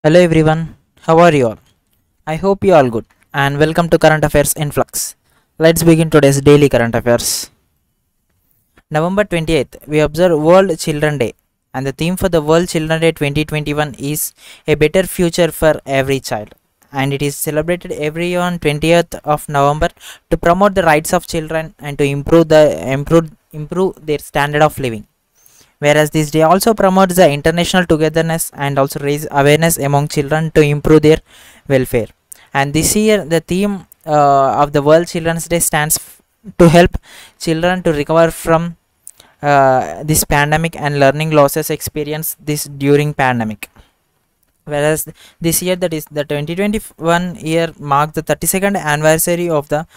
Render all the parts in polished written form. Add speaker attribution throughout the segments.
Speaker 1: Hello everyone, how are you all? I hope you all good and welcome to Current Affairs in Flux. Let's begin today's daily current affairs. November 28th, we observe World Children Day and the theme for the World Children Day 2021 is a better future for every child, and it is celebrated every year on 20th of November to promote the rights of children and to improve their standard of living. Whereas this day also promotes the international togetherness and also raise awareness among children to improve their welfare. And this year the theme of the World Children's Day stands to help children to recover from this pandemic and learning losses experienced this during pandemic. Whereas this year, that is the 2021 year, marks the 32nd anniversary of the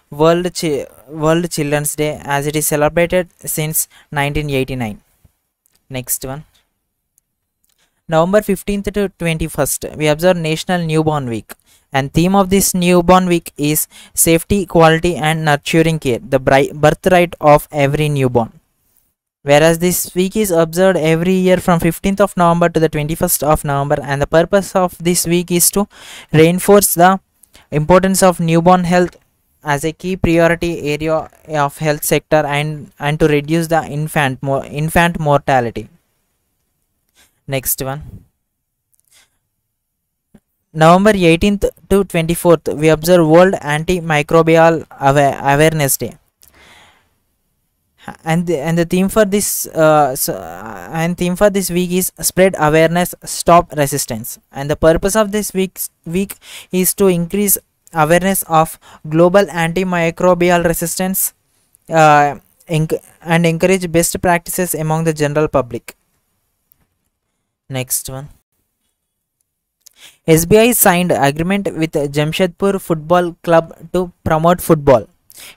Speaker 1: World Children's Day, as it is celebrated since 1989. Next one, November 15th to 21st, we observe National Newborn Week, and theme of this Newborn Week is safety, quality and nurturing care, the birthright of every newborn. Whereas this week is observed every year from 15th of November to the 21st of November, and the purpose of this week is to reinforce the importance of newborn health as a key priority area of health sector and to reduce the infant mortality. Next one, November 18th to 24th, we observe World Antimicrobial Awareness Day, and the theme for this week is spread awareness, stop resistance. And the purpose of this week is to increase awareness of global antimicrobial resistance and encourage best practices among the general public. Next one, SBI signed agreement with Jamshedpur Football Club to promote football.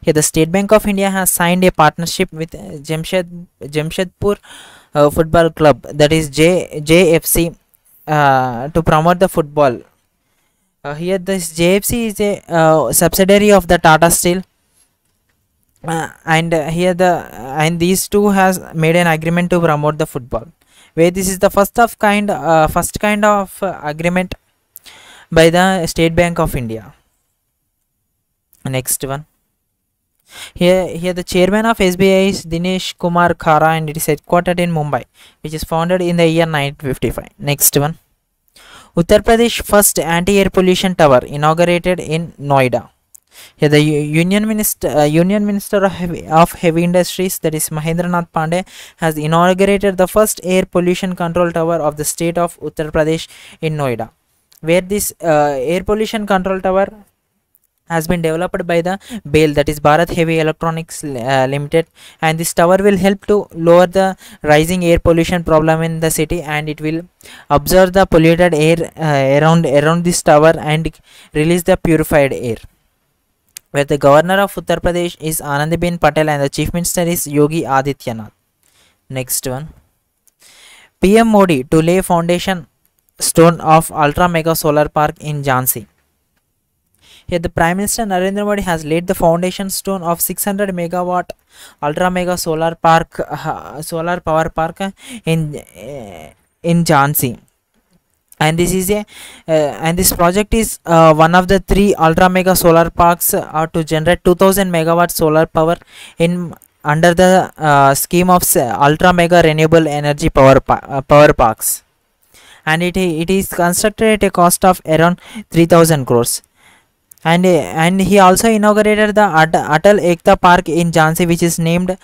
Speaker 1: Here the State Bank of India has signed a partnership with Jamshedpur Football Club, that is JFC, to promote the football. Here this JFC is a subsidiary of the Tata Steel, and these two has made an agreement to promote the football, where this is the first kind of agreement by the State Bank of India. Next one, here the chairman of SBI is Dinesh Kumar Khara, and it is headquartered in Mumbai, which is founded in the year 1955. Next one, Uttar Pradesh first anti-air pollution tower inaugurated in Noida. Here the Union Minister of Heavy Industries, that is Mahendra Nath Pandey, has inaugurated the first air pollution control tower of the state of Uttar Pradesh in Noida, where this air pollution control tower has been developed by the BHEL, that is Bharat Heavy Electronics Limited, and this tower will help to lower the rising air pollution problem in the city, and it will absorb the polluted air around this tower and release the purified air. Where the governor of Uttar Pradesh is Anandibin Patel and the chief minister is Yogi Adityanath. Next one, PM Modi to lay foundation stone of ultra mega solar park in Jhansi. Here the Prime Minister Narendra Modi has laid the foundation stone of 600 megawatt ultra mega solar power park in Jhansi, and this project is one of the 3 ultra mega solar parks to generate 2000 megawatt solar power in under the scheme of ultra mega renewable energy power parks, and it is constructed at a cost of around 3000 crores. And he also inaugurated the Atal Ekta Park in Jhansi, which is named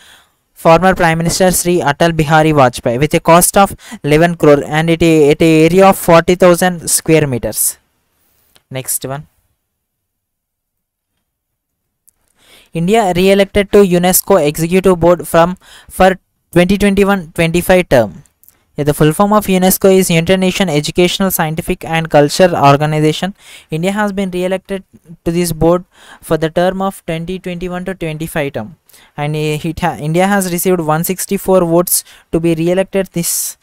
Speaker 1: former Prime Minister Sri Atal Bihari Vajpayee, with a cost of 11 crore and at an area of 40,000 square meters. Next one, India re-elected to UNESCO Executive Board for 2021-25 term. The full form of UNESCO is United Nations Educational, Scientific and Cultural Organization. India has been re-elected to this board for the term of 2021 to 25 term, and India has received 164 votes to be re-elected for this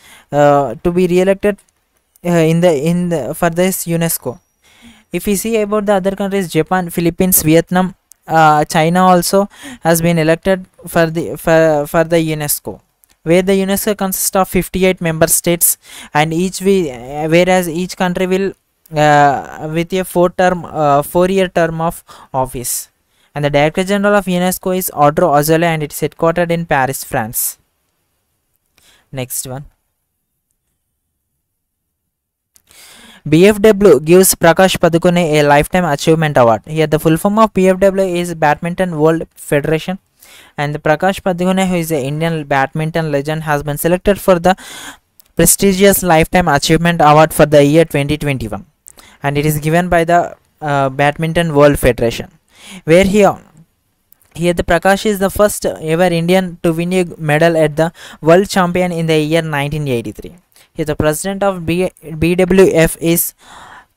Speaker 1: UNESCO. If we see about the other countries, Japan, Philippines, Vietnam, China also has been elected for the UNESCO. where the UNESCO consists of 58 member states, and whereas each country will with a 4-year term of office. And the Director General of UNESCO is Audrey Azoulay, and it is headquartered in Paris, France. Next one. BFW gives Prakash Padukone a Lifetime Achievement Award. Here the full form of BFW is Badminton World Federation, and Prakash Padukone, who is an Indian badminton legend, has been selected for the prestigious Lifetime Achievement Award for the year 2021, and it is given by the Badminton World Federation, where here the Prakash is the first ever Indian to win a medal at the World Champion in the year 1983. Here the president of BWF is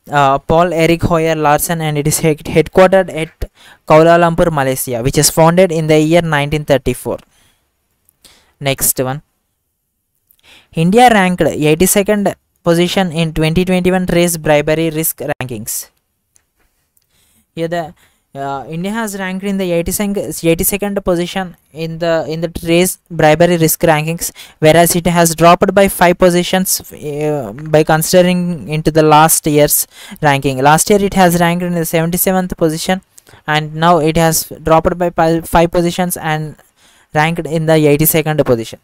Speaker 1: Paul Eric Hoyer Larsen, and it is headquartered at Kuala Lumpur, Malaysia, which is founded in the year 1934. Next one. India ranked 82nd position in 2021 Trace Bribery Risk Rankings. Here the India has ranked in the 82nd position in the Trace Bribery Risk Rankings, whereas it has dropped by 5 positions by considering into the last year's ranking. Last year it has ranked in the 77th position, and now it has dropped by 5 positions and ranked in the 82nd position.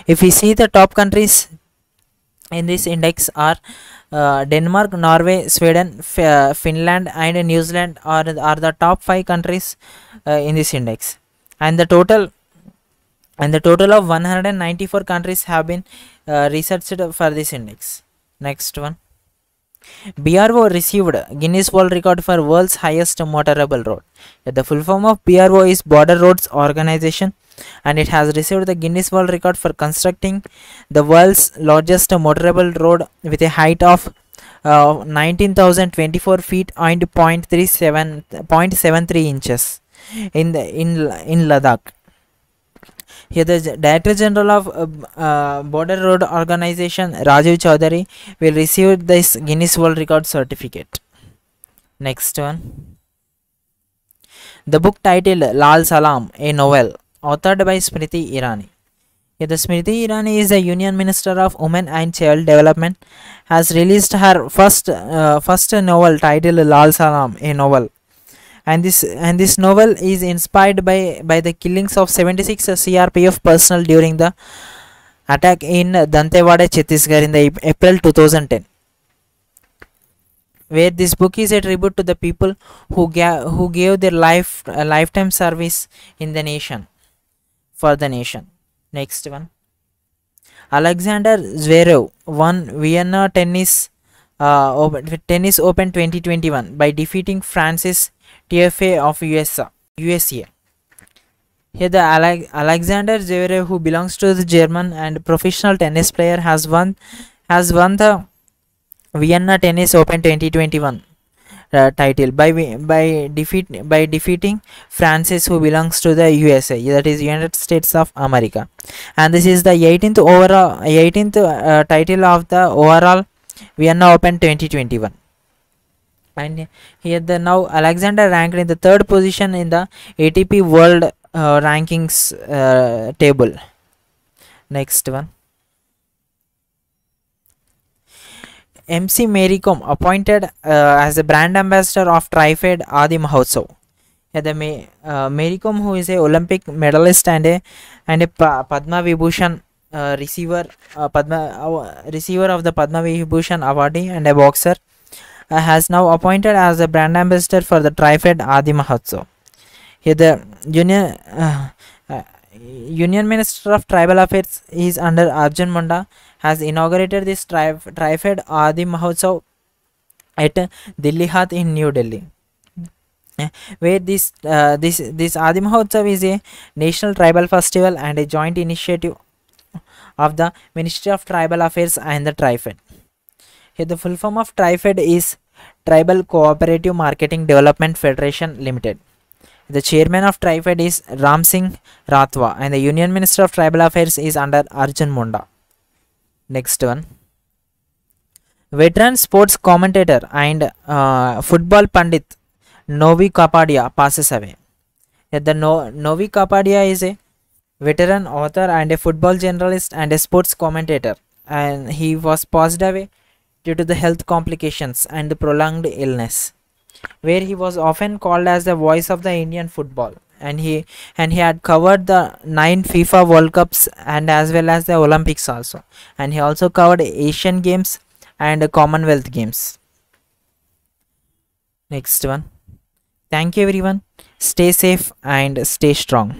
Speaker 1: If we see the top countries in this index are Denmark, Norway, Sweden, Finland, and New Zealand are the top 5 countries in this index, and the total of 194 countries have been researched for this index. Next one. BRO received Guinness World Record for world's highest motorable road. The full form of BRO is Border Roads Organization, and it has received the Guinness World Record for constructing the world's largest motorable road with a height of 19,024 feet and 0.73 inches in Ladakh. Here the Director General of Border Road Organization, Rajiv Chaudhary, will receive this Guinness World Record certificate. Next one. The book titled Lal Salam, a novel, authored by Smriti Irani. Here the Smriti Irani is the Union Minister of Women and Child Development, has released her first novel titled Lal Salam, a novel. And this novel is inspired by the killings of 76 CRPF personnel during the attack in Dantewada, Chhattisgarh in the April 2010, where this book is a tribute to the people who gave their lifetime service in the nation, for the nation. Next one. Alexander Zverev won Vienna Tennis Open 2021 by defeating Francis Tiafoe of USA. Here the Alexander Zverev, who belongs to the German and professional tennis player, has won the Vienna Tennis Open 2021 title by defeating Francis, who belongs to the USA, that is United States of America, and this is the 18th title of the overall Vienna Open 2021. And here the now Alexander ranked in the 3rd position in the ATP World Rankings table. Next one. MC Mary Kom appointed as the brand ambassador of TriFed Adi Mahotsav. Yeah, the Mary Kom, who is a Olympic medalist and a Padma Vibhushan receiver of the Padma Vibhushan awardee and a boxer, has now appointed as the brand ambassador for the TriFed Adi Mahotsav. Here the Union Minister of Tribal Affairs is under Arjun Munda, has inaugurated this TriFed Adi Mahotsav at Delhi Hath in New Delhi, where this Adi Mahotsav is a national tribal festival and a joint initiative of the Ministry of Tribal Affairs and the TriFed. Here the full form of TriFed is Tribal Cooperative Marketing Development Federation Limited. The chairman of TriFed is Ram Singh Rathwa, and the Union Minister of Tribal Affairs is under Arjun Munda. Next one. Veteran sports commentator and football pundit Novi Kapadia passes away. The Novi Kapadia is a veteran author and a football journalist and a sports commentator, and he was passed away due to the health complications and the prolonged illness, where he was often called as the voice of the Indian football. And he had covered the 9 FIFA World Cups and as well as the Olympics also, and he also covered Asian Games and Commonwealth Games. Next one. Thank you everyone. Stay safe and stay strong.